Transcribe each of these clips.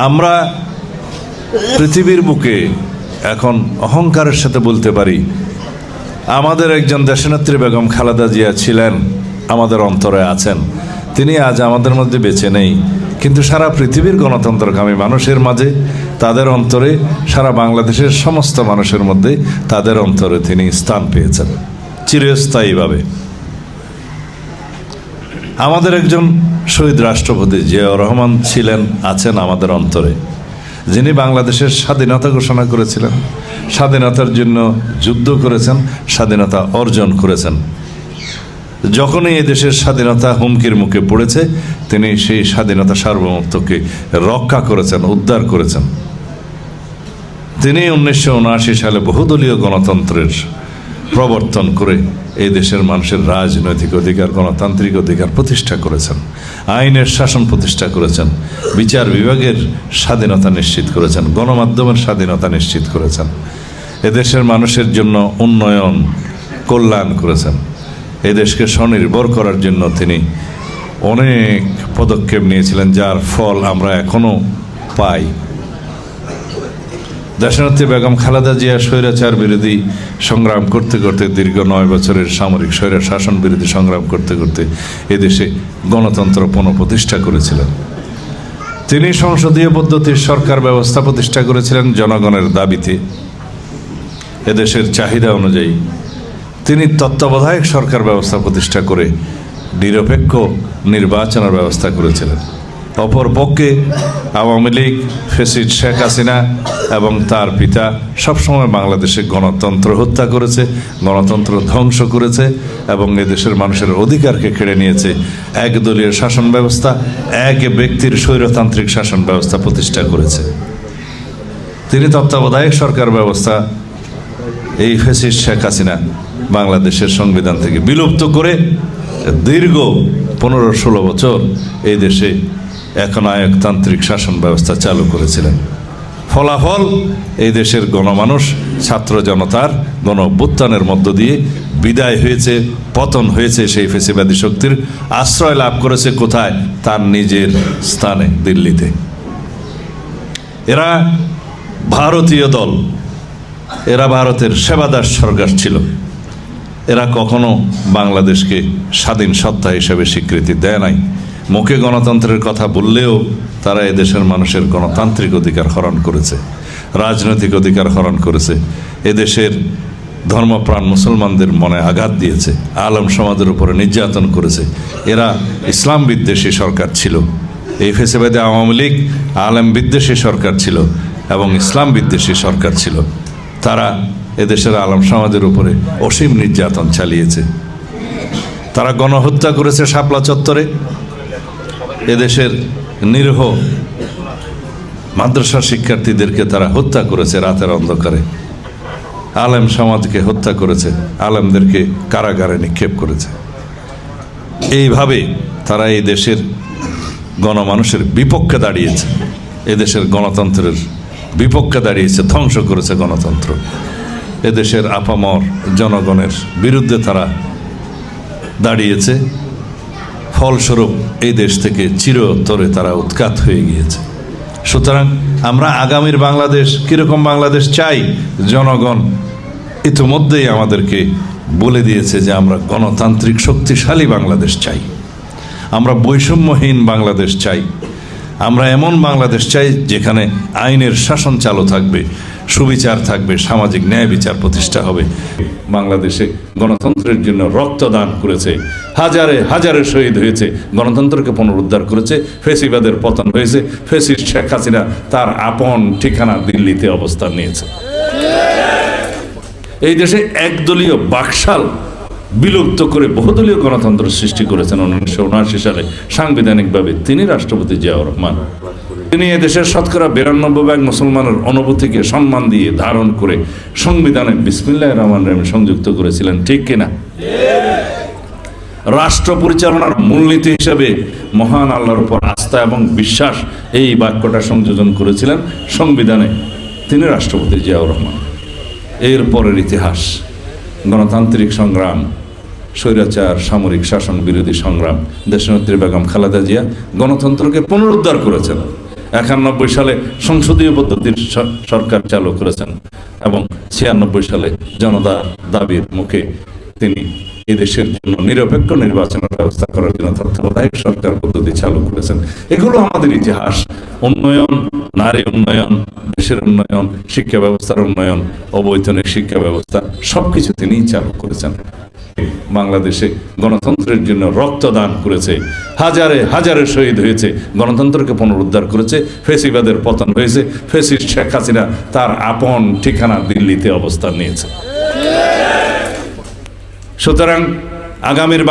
আমরা পৃথিবীর বুকে এখন অহংকারের সাথে বলতে পারি, আমাদের একজন দেশনেত্রী বেগম খালেদা জিয়া ছিলেন, আমাদের অন্তরে আছেন। তিনি আজ আমাদের মধ্যে বেঁচে নেই, কিন্তু সারা পৃথিবীর গণতন্ত্রকামী মানুষের মাঝে, তাদের অন্তরে, সারা বাংলাদেশের সমস্ত মানুষের মধ্যে তাদের অন্তরে তিনি স্থান পেয়েছেন চিরস্থায়ীভাবে। আমাদের একজন শহীদ রাষ্ট্রপতি জিয়াউর রহমান ছিলেন, আছেন আমাদের অন্তরে, যিনি বাংলাদেশের স্বাধীনতা ঘোষণা করেছিলেন, স্বাধীনতার জন্য যুদ্ধ করেছেন, স্বাধীনতা অর্জন করেছেন। যখনই এই দেশের স্বাধীনতা হুমকির মুখে পড়েছে, তিনি সেই স্বাধীনতা সার্বভৌমত্বকে রক্ষা করেছেন, উদ্ধার করেছেন। তিনি 1979 সালে বহুদলীয় গণতন্ত্রের প্রবর্তন করে এই দেশের মানুষের রাজনৈতিক অধিকার, গণতান্ত্রিক অধিকার প্রতিষ্ঠা করেছেন, আইনের শাসন প্রতিষ্ঠা করেছেন, বিচার বিভাগের স্বাধীনতা নিশ্চিত করেছেন, গণমাধ্যমের স্বাধীনতা নিশ্চিত করেছেন, এদেশের মানুষের জন্য উন্নয়ন, কল্যাণ করেছেন। এদেশকে স্বনির্ভর করার জন্য তিনি অনেক পদক্ষেপ নিয়েছিলেন, যার ফল আমরা এখনো পাই। দেশনেত্রী বেগম খালেদা জিয়া স্বৈরাচার বিরোধী সংগ্রাম করতে করতে, দীর্ঘ 9 বছরের সামরিক স্বৈর শাসন বিরোধী সংগ্রাম করতে করতে এদেশে গণতন্ত্র পুনঃপ্রতিষ্ঠা করেছিলেন। তিনি সংসদীয় পদ্ধতির সরকার ব্যবস্থা প্রতিষ্ঠা করেছিলেন জনগণের দাবিতে, এদেশের চাহিদা অনুযায়ী। তিনি তত্ত্বাবধায়ক সরকার ব্যবস্থা প্রতিষ্ঠা করে নিরপেক্ষ নির্বাচনের ব্যবস্থা করেছিলেন। অপরপক্ষে আওয়ামী লীগ, ফ্যাসিস্ট শেখ হাসিনা এবং তার পিতা সবসময় বাংলাদেশে গণতন্ত্র হত্যা করেছে, গণতন্ত্র ধ্বংস করেছে এবং এদেশের মানুষের অধিকারকে কেড়ে নিয়েছে। একদলীয় শাসন ব্যবস্থা, এক ব্যক্তির স্বৈরতান্ত্রিক শাসন ব্যবস্থা প্রতিষ্ঠা করেছে। তিনি তত্ত্বাবধায়ক সরকার ব্যবস্থা, এই ফ্যাসিস্ট শেখ হাসিনা বাংলাদেশের সংবিধান থেকে বিলুপ্ত করে দীর্ঘ 15-16 বছর এই দেশে একনায়কতান্ত্রিক শাসন ব্যবস্থা চালু করেছিলেন। ফলাফল, এই দেশের গণমানুষ, ছাত্র জনতার গণ অভ্যুত্থানের মধ্য দিয়ে বিদায় হয়েছে, পতন হয়েছে। সেই ফেসিবাদী শক্তির আশ্রয় লাভ করেছে কোথায়? তার নিজের স্থানে, দিল্লিতে। এরা ভারতীয় দল, এরা ভারতের সেবাদাস সরকার ছিল। এরা কখনো বাংলাদেশকে স্বাধীন সত্তা হিসেবে স্বীকৃতি দেয় নাই। মুখে গণতন্ত্রের কথা বললেও তারা এদেশের মানুষের গণতান্ত্রিক অধিকার হরণ করেছে, রাজনৈতিক অধিকার হরণ করেছে, এদেশের ধর্মপ্রাণ মুসলমানদের মনে আঘাত দিয়েছে, আলম সমাজের উপরে নির্যাতন করেছে। এরা ইসলাম বিদ্বেষী সরকার ছিল। এই ফেসিবাদী আওয়ামী লীগ আলেম বিদ্বেষী সরকার ছিল এবং ইসলাম বিদ্বেষী সরকার ছিল। তারা এদেশের আলম সমাজের উপরে অসীম নির্যাতন চালিয়েছে। তারা গণহত্যা করেছে শাপলা চত্বরে। এদেশের নিরীহ মাদ্রাসা শিক্ষার্থীদেরকে তারা হত্যা করেছে রাতের অন্ধকারে। আলেম সমাজকে হত্যা করেছে, আলেমদেরকে কারাগারে নিক্ষেপ করেছে। এইভাবে তারা এই দেশের গণমানুষের বিপক্ষে দাঁড়িয়েছে, এদেশের গণতন্ত্রের বিপক্ষে দাঁড়িয়েছে, ধ্বংস করেছে গণতন্ত্র। এদেশের আপামর জনগণের বিরুদ্ধে তারা দাঁড়িয়েছে। ফলস্বরূপ এই দেশ থেকে চিরতরে তারা উৎখাত হয়ে গিয়েছে। সুতরাং আমরা আগামীর বাংলাদেশ কীরকম বাংলাদেশ চাই, জনগণ ইতিমধ্যেই আমাদেরকে বলে দিয়েছে যে আমরা গণতান্ত্রিক শক্তিশালী বাংলাদেশ চাই, আমরা বৈষম্যহীন বাংলাদেশ চাই, আমরা এমন বাংলাদেশ চাই যেখানে আইনের শাসন চালু থাকবে, সুবিচার থাকবে, সামাজিক ন্যায় বিচার প্রতিষ্ঠা হবে। বাংলাদেশে গণতন্ত্রের জন্য রক্তদান করেছে, হাজারে হাজারে শহীদ হয়েছে, গণতন্ত্রকে পুনরুদ্ধার করেছে। ফেসিবাদের পতন হয়েছে, ফেসিস্ট শেখ হাসিনা তার আপন ঠিকানা দিল্লিতে অবস্থান নিয়েছে। এই দেশে একদলীয় বাকশাল বিলুপ্ত করে বহুদলীয় গণতন্ত্র সৃষ্টি করেছেন 1979 সালে সাংবিধানিকভাবে তিনি রাষ্ট্রপতি জিয়াউর রহমান। তিনি এদেশের শতকরা 92% মুসলমানের অনুভূতিকে সম্মান দিয়ে ধারণ করে সংবিধানে বিসমিল্লাহির রহমানির রহিম সংযুক্ত করেছিলেন, ঠিক কিনা? রাষ্ট্র পরিচালনার মূলনীতি হিসেবে মহান আল্লাহর উপর আস্থা এবং বিশ্বাস, এই বাক্যটা সংযোজন করেছিলেন সংবিধানে তিনি রাষ্ট্রপতি জিয়াউর রহমান। এর পরের ইতিহাস, গণতান্ত্রিক সংগ্রাম, স্বৈরাচার সামরিক শাসন বিরোধী সংগ্রাম। দেশনেত্রী বেগম খালেদা জিয়া গণতন্ত্রকে পুনরুদ্ধার করেছেন। 91 সালে সংসদীয় পদ্ধতির সরকার চালু করেছেন এবং 96 সালে জনতার দাবির মুখে তিনি এদেশের জন্য নিরপেক্ষ নির্বাচনের ব্যবস্থা করার জন্য তত্ত্বাবধায়ক সরকার পদ্ধতি চালু করেছেন। এগুলো আমাদের ইতিহাস। উন্নয়ন, নারী উন্নয়ন, দেশের উন্নয়ন, শিক্ষা ব্যবস্থার উন্নয়ন, অবৈতনিক শিক্ষা ব্যবস্থা সবকিছু তিনিই চালু করেছেন। বাংলাদেশে গণতন্ত্রের জন্য রক্তদান করেছে, হাজারে হাজারে শহীদ হয়েছে, গণতন্ত্রকে পুনরুদ্ধার করেছে। ফেসিবাদের পতন হয়েছে, ফেসিস্ট শেখ হাসিনা তার আপন ঠিকানা দিল্লিতে অবস্থান নিয়েছে। সুতরাং আগামীর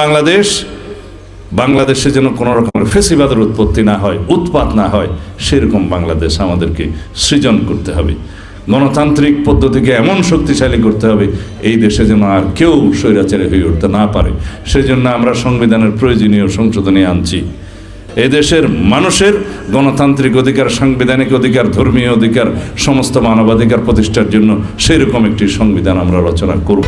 বাংলাদেশে যেন কোনো রকমের ফেসিবাদের উৎপত্তি না হয়, উৎপাত না হয়, সেরকম বাংলাদেশ আমাদেরকে সৃজন করতে হবে। গণতান্ত্রিক পদ্ধতিকে এমন শক্তিশালী করতে হবে এই দেশে যেন আর কেউ স্বৈরাচারী হয়ে উঠতে না পারে। সেজন্য আমরা সংবিধানের প্রয়োজনীয় সংশোধনী আনছি। এদেশের মানুষের গণতান্ত্রিক অধিকার, সাংবিধানিক অধিকার, ধর্মীয় অধিকার, সমস্ত মানবাধিকার প্রতিষ্ঠার জন্য সেরকম একটি সংবিধান আমরা রচনা করব।